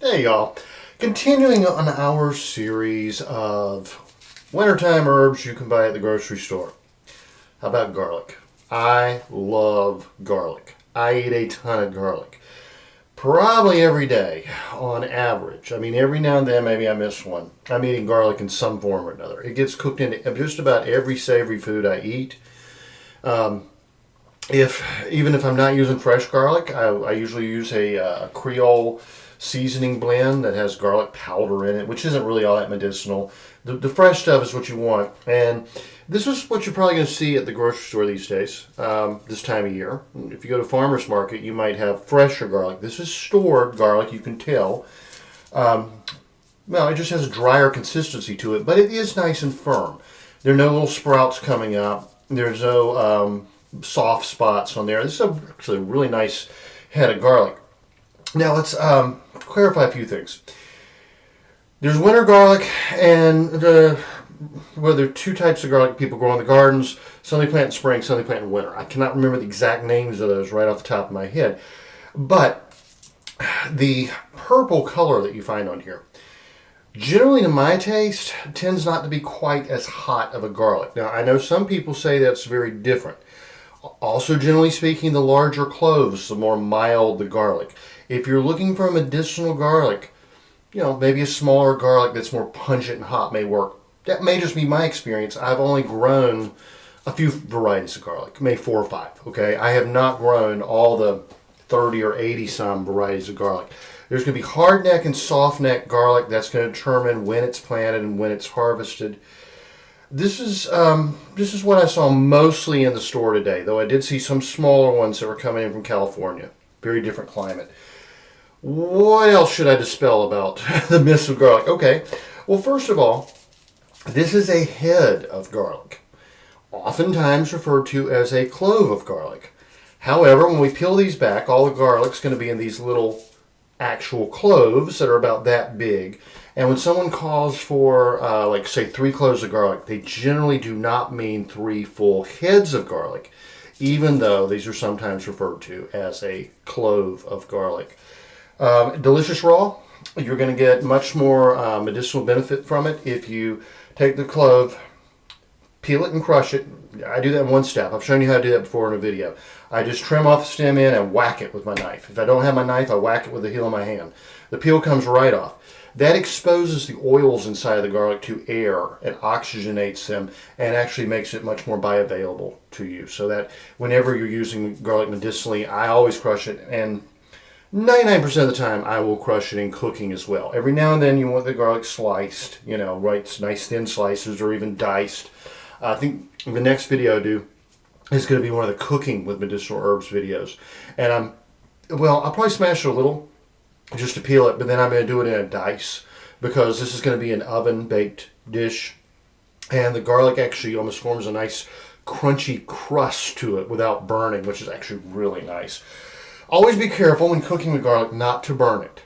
Hey y'all, continuing on our series of wintertime herbs you can buy at the grocery store. How about garlic? I love garlic. I eat a ton of garlic. Probably every day on average. I mean, every now and then maybe I miss one. I'm eating garlic in some form or another. It gets cooked into just about every savory food I eat. Even if I'm not using fresh garlic, I usually use a Creole seasoning blend that has garlic powder in it, which isn't really all that medicinal. The fresh stuff is what you want, and this is what you're probably going to see at the grocery store these days, this time of year. If you go to farmer's market, you might have fresher garlic. This is stored garlic, you can tell. Well, it just has a drier consistency to it, but it is nice and firm. There are no little sprouts coming up. There's no soft spots on there. This is actually a really nice head of garlic. Now let's clarify a few things. There's winter garlic, and there are two types of garlic people grow in the gardens. Some they plant in spring, some they plant in winter. I cannot remember the exact names of those right off the top of my head. But the purple color that you find on here, generally to my taste, tends not to be quite as hot of a garlic. Now I know some people say that's very different. Also, generally speaking, the larger cloves, the more mild the garlic. If you're looking for a medicinal garlic, maybe a smaller garlic that's more pungent and hot may work. That may just be my experience. I've only grown a few varieties of garlic, maybe 4 or 5, okay? I have not grown all the 30 or 80 some varieties of garlic. There's going to be hard neck and soft neck garlic. That's going to determine when it's planted and when it's harvested. This is what I saw mostly in the store today, though I did see some smaller ones that were coming in from California. Very different climate. What else should I dispel about the myths of garlic? Okay, well, first of all, this is a head of garlic, oftentimes referred to as a clove of garlic. However, when we peel these back, all the garlic's going to be in these little actual cloves that are about that big. And when someone calls for, like, say, 3 cloves of garlic, they generally do not mean 3 full heads of garlic, even though these are sometimes referred to as a clove of garlic. Delicious raw. You're going to get much more medicinal benefit from it if you take the clove, peel it and crush it. I do that in one step. I've shown you how to do that before in a video. I just trim off the stem end and whack it with my knife. If I don't have my knife, I whack it with the heel of my hand. The peel comes right off. That exposes the oils inside of the garlic to air and oxygenates them and actually makes it much more bioavailable to you. So that whenever you're using garlic medicinally, I always crush it, and 99% of the time I will crush it in cooking as well. Every now and then you want the garlic sliced, right, nice thin slices or even diced. I think the next video I do is going to be one of the cooking with medicinal herbs videos. And I'll probably smash it a little just to peel it, but then I'm going to do it in a dice because this is going to be an oven baked dish, and the garlic actually almost forms a nice crunchy crust to it without burning, which is actually really nice. Always be careful when cooking with garlic not to burn it.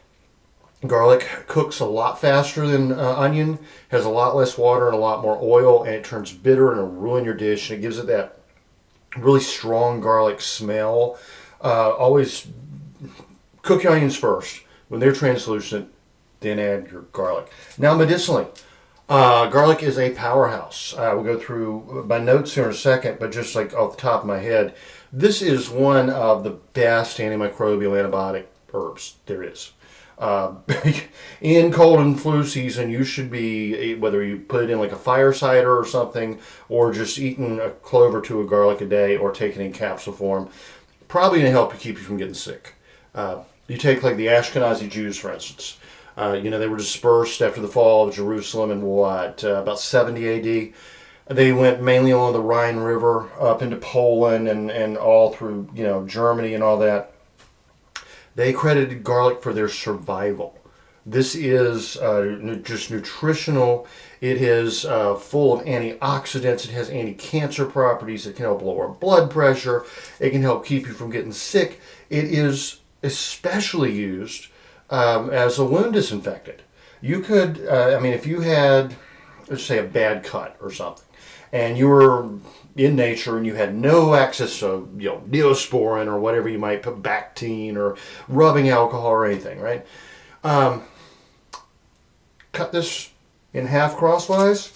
Garlic cooks a lot faster than onion, has a lot less water and a lot more oil, and it turns bitter and it'll ruin your dish, and it gives it that really strong garlic smell. Always cook your onions first. When they're translucent, then add your garlic. Now, medicinally, garlic is a powerhouse. We'll go through my notes here in a second, but just like off the top of my head, this is one of the best antimicrobial antibiotic herbs there is. In cold and flu season, you should be, whether you put it in like a fire cider or something, or just eating a clove or 2 of garlic a day, or taking it in capsule form, probably going to help keep you from getting sick. You take like the Ashkenazi Jews, for instance. They were dispersed after the fall of Jerusalem in about 70 AD. They went mainly along the Rhine River up into Poland and all through Germany and all that. They credited garlic for their survival. This is just nutritional. It is full of antioxidants. It has anti-cancer properties. It can help lower blood pressure. It can help keep you from getting sick. It is especially used as a wound disinfectant. You could, if you had, let's say, a bad cut or something, and you were in nature and you had no access to, Neosporin or whatever you might put, Bactine or rubbing alcohol or anything, right? Cut this in half crosswise,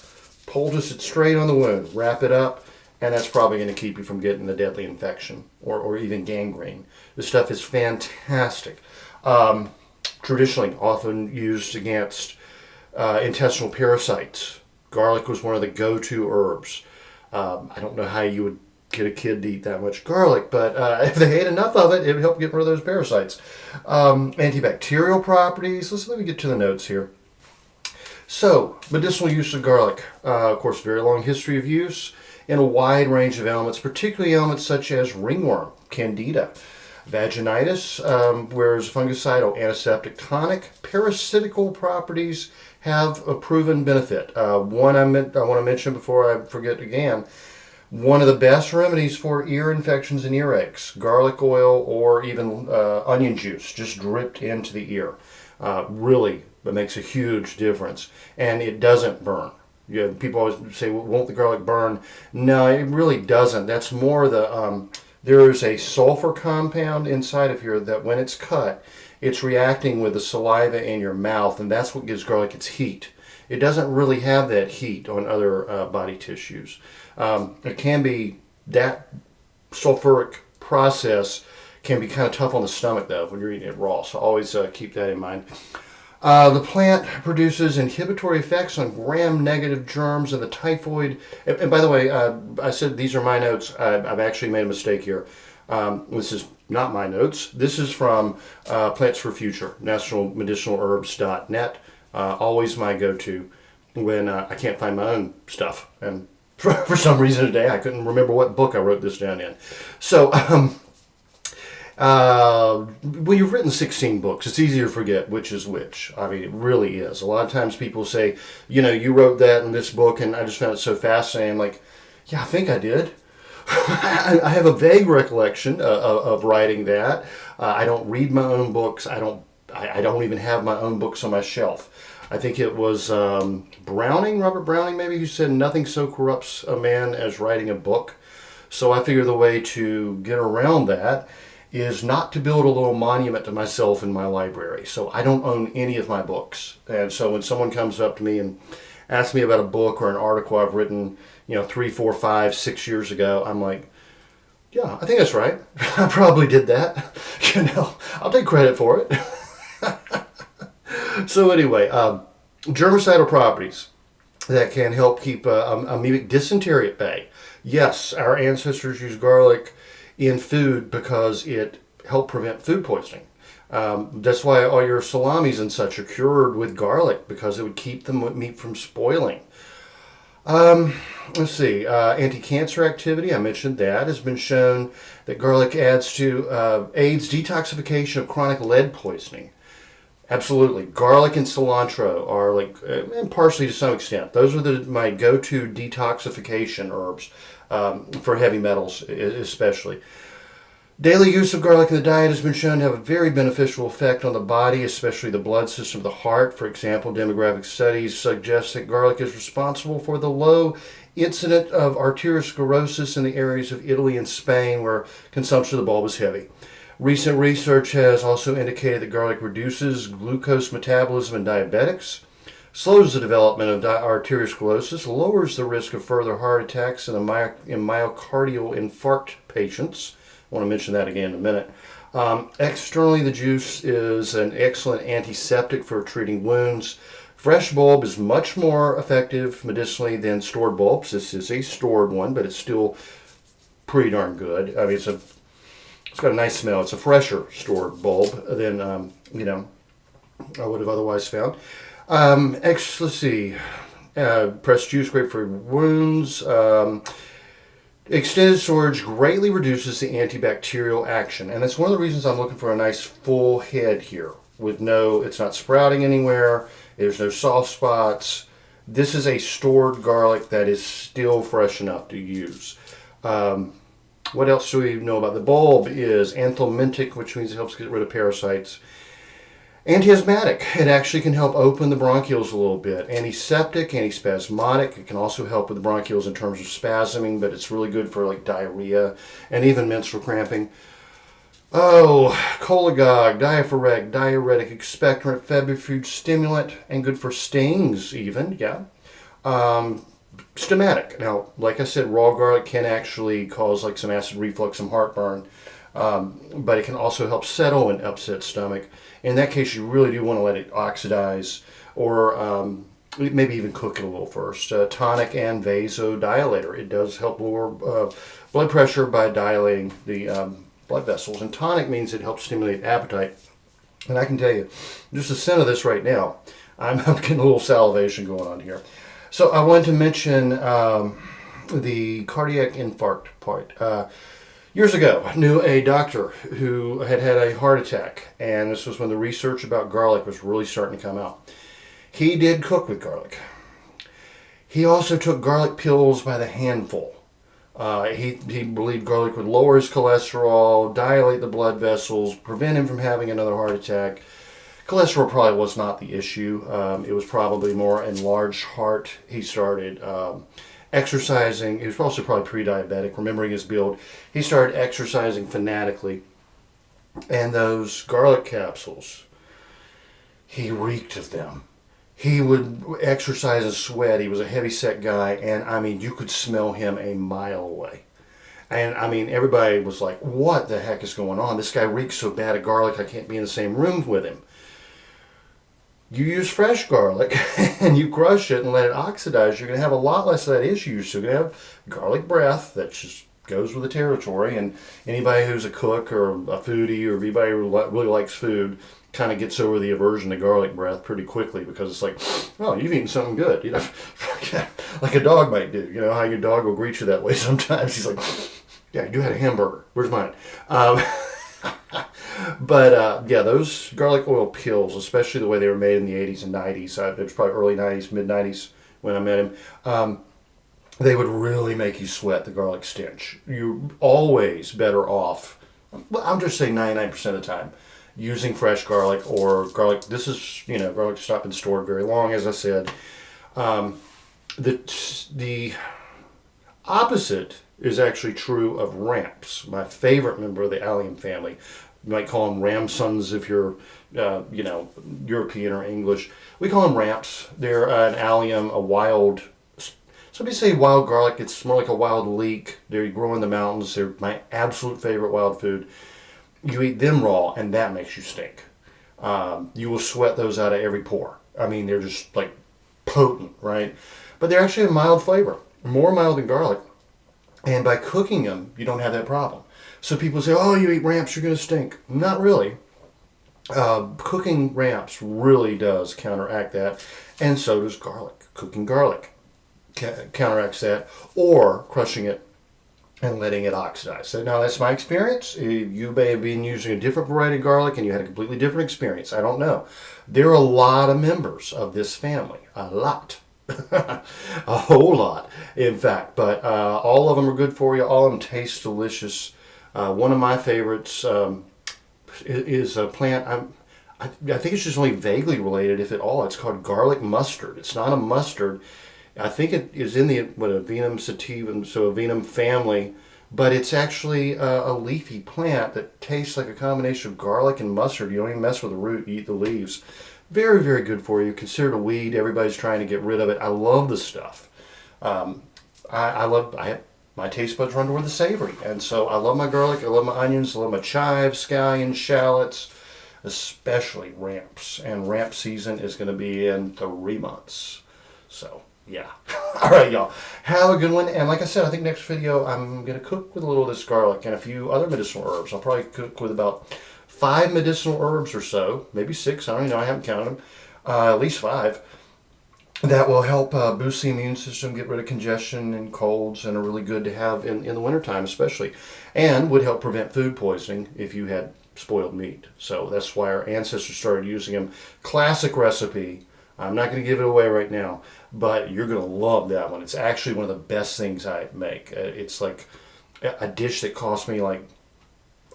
poultice it straight on the wound, wrap it up, and that's probably going to keep you from getting a deadly infection or even gangrene. This stuff is fantastic. Traditionally often used against intestinal parasites. Garlic was one of the go-to herbs. I don't know how you would get a kid to eat that much garlic, but if they ate enough of it, it would help get rid of those parasites. Antibacterial properties. Let me get to the notes here. So, medicinal use of garlic. Of course, very long history of use in a wide range of ailments, particularly ailments such as ringworm, candida, vaginitis, whereas fungicidal, antiseptic, tonic, parasitical properties have a proven benefit. One I want to mention before I forget again, one of the best remedies for ear infections and earaches, garlic oil or even onion juice just dripped into the ear. Really, it makes a huge difference. And it doesn't burn. People always say, well, won't the garlic burn? No, it really doesn't. That's more the, there is a sulfur compound inside of here that when it's cut, it's reacting with the saliva in your mouth, and that's what gives garlic its heat. It doesn't really have that heat on other body tissues. It can be, that sulfuric process can be kind of tough on the stomach though when you're eating it raw, so always keep that in mind. The plant produces inhibitory effects on gram-negative germs and the typhoid. And by the way, I said these are my notes. I've actually made a mistake here. This is not my notes. This is from Plants for Future, nationalmedicinalherbs.net. Always my go-to when I can't find my own stuff. And for some reason today, I couldn't remember what book I wrote this down in. So, when you've written 16 books, it's easy to forget which is which. I mean, it really is. A lot of times people say, you wrote that in this book, and I just found it so fascinating. I'm like, yeah, I think I did. I have a vague recollection of writing that. I don't read my own books. I don't even have my own books on my shelf. I think it was Robert Browning maybe, who said nothing so corrupts a man as writing a book. So I figure the way to get around that is not to build a little monument to myself in my library. So I don't own any of my books. And so when someone comes up to me and asks me about a book or an article I've written, 3, 4, 5, 6 years ago, I'm like, yeah, I think that's right. I probably did that. I'll take credit for it. So anyway, germicidal properties that can help keep amoebic dysentery at bay. Yes, our ancestors used garlic in food because it helped prevent food poisoning. That's why all your salamis and such are cured with garlic, because it would keep the meat from spoiling. Let's see, anti-cancer activity, I mentioned that, has been shown that garlic aids detoxification of chronic lead poisoning. Absolutely. Garlic and cilantro are and parsley to some extent. Those are my go-to detoxification herbs for heavy metals especially. Daily use of garlic in the diet has been shown to have a very beneficial effect on the body, especially the blood system of the heart. For example, demographic studies suggest that garlic is responsible for the low incidence of arteriosclerosis in the areas of Italy and Spain where consumption of the bulb is heavy. Recent research has also indicated that garlic reduces glucose metabolism in diabetics, slows the development of arteriosclerosis, lowers the risk of further heart attacks in myocardial infarct patients. I want to mention that again in a minute. Externally, the juice is an excellent antiseptic for treating wounds. Fresh bulb is much more effective medicinally than stored bulbs. This is a stored one, but it's still pretty darn good. I mean, it's got a nice smell. It's a fresher stored bulb than I would have otherwise found. Let's see. Pressed juice, great for wounds. Extended storage greatly reduces the antibacterial action, and that's one of the reasons I'm looking for a nice full head here it's not sprouting anywhere. There's no soft spots. This is a stored garlic that is still fresh enough to use. What else do we know about the bulb? Is anthelmintic, which means it helps get rid of parasites. Antiasthmatic. It actually can help open the bronchioles a little bit. Antiseptic, antispasmodic. It can also help with the bronchioles in terms of spasming, but it's really good for diarrhea and even menstrual cramping. Oh, cholagogue, diuretic, expectorant, febrifuge, stimulant, and good for stings even, yeah. Um, Stomatic. Now, like I said, raw garlic can actually cause like some acid reflux, some heartburn, but it can also help settle an upset stomach. In that case, you really do want to let it oxidize or maybe even cook it a little first. Tonic and vasodilator. It does help lower blood pressure by dilating the blood vessels. And tonic means it helps stimulate appetite. And I can tell you, just a scent of this right now, I'm getting a little salivation going on here. So I wanted to mention the cardiac infarct part. Years ago, I knew a doctor who had had a heart attack, and this was when the research about garlic was really starting to come out. He did cook with garlic. He also took garlic pills by the handful. He believed garlic would lower his cholesterol, dilate the blood vessels, prevent him from having another heart attack. Cholesterol probably was not the issue. It was probably more enlarged heart. He started exercising. He was also probably pre-diabetic, remembering his build. He started exercising fanatically. And those garlic capsules, he reeked of them. He would exercise and sweat. He was a heavy-set guy, and I mean, you could smell him a mile away. And I mean, everybody was like, what the heck is going on? This guy reeks so bad of garlic, I can't be in the same room with him. You use fresh garlic and you crush it and let it oxidize, you're going to have a lot less of that issue. So you're going to have garlic breath that just goes with the territory. And anybody who's a cook or a foodie or anybody who really likes food kind of gets over the aversion to garlic breath pretty quickly, because it's like, oh, you've eaten something good, you know, like a dog might do. You know how your dog will greet you that way sometimes. He's like, yeah, you had a hamburger. Where's mine? But yeah, those garlic oil pills, especially the way they were made in the 80s and 90s, it was probably early 90s, mid 90s when I met him, they would really make you sweat the garlic stench. You're always better off, well, I'm just saying 99% of the time, using fresh garlic or garlic. This is, you know, garlic that's not been stored very long, as I said. The opposite is actually true of ramps, my favorite member of the Allium family. You might call them ramsons if you're, you know, European or English. We call them ramps. They're an allium, a wild. Somebody say wild garlic. It's more like a wild leek. They grow in the mountains. They're my absolute favorite wild food. You eat them raw, and that makes you stink. You will sweat those out of every pore. I mean, they're just like potent, right? But they're actually a mild flavor, more mild than garlic. And by cooking them, you don't have that problem. So people say, oh, you eat ramps, you're going to stink. Not really. Cooking ramps really does counteract that. And so does garlic. Cooking garlic counteracts that, or crushing it and letting it oxidize. So now that's my experience. You may have been using a different variety of garlic and you had a completely different experience. I don't know. There are a lot of members of this family. A lot. A whole lot, in fact. But all of them are good for you. All of them taste delicious. One of my favorites is a plant. I think it's just only vaguely related, if at all. It's called garlic mustard. It's not a mustard. I think it is in the Avenum sativum, so Avenum family, but it's actually a leafy plant that tastes like a combination of garlic and mustard. You don't even mess with the root, you eat the leaves. Very, very good for you. Considered a weed. Everybody's trying to get rid of it. I love the stuff. My taste buds run toward the savory, and so I love my garlic. I love my onions. I love my chives, scallions, shallots, especially ramps. And ramp season is going to be in 3 months. So yeah. All right, y'all. Have a good one. And like I said, I think next video I'm going to cook with a little of this garlic and a few other medicinal herbs. I'll probably cook with about 5 medicinal herbs or so, maybe 6. I don't even know. I haven't counted them. At least 5. That will help boost the immune system, get rid of congestion and colds, and are really good to have in the wintertime especially. And would help prevent food poisoning if you had spoiled meat. So that's why our ancestors started using them. Classic recipe. I'm not going to give it away right now, but you're going to love that one. It's actually one of the best things I make. It's like a dish that cost me like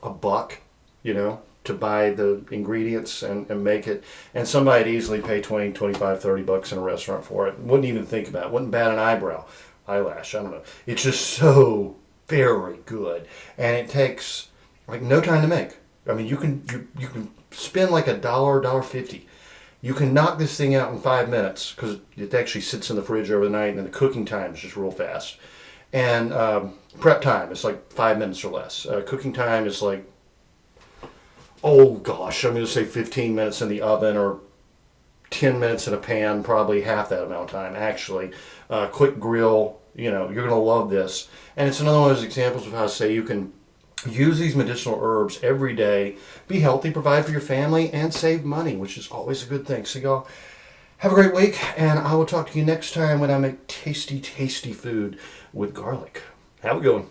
$1, you know, to buy the ingredients and make it. And somebody'd easily pay 20, 25, 30 bucks in a restaurant for it. Wouldn't even think about it. Wouldn't bat an eyelash. I don't know. It's just so very good. And it takes like no time to make. I mean, you can spend like $1.50. You can knock this thing out in 5 minutes because it actually sits in the fridge overnight, and then the cooking time is just real fast. And prep time is like 5 minutes or less. Cooking time is like, oh gosh, I'm going to say 15 minutes in the oven or 10 minutes in a pan, probably half that amount of time actually. Quick grill, you know, you're going to love this. And it's another one of those examples of how to say you can use these medicinal herbs every day, be healthy, provide for your family, and save money, which is always a good thing. So y'all, have a great week, and I will talk to you next time when I make tasty, tasty food with garlic. Have a good one.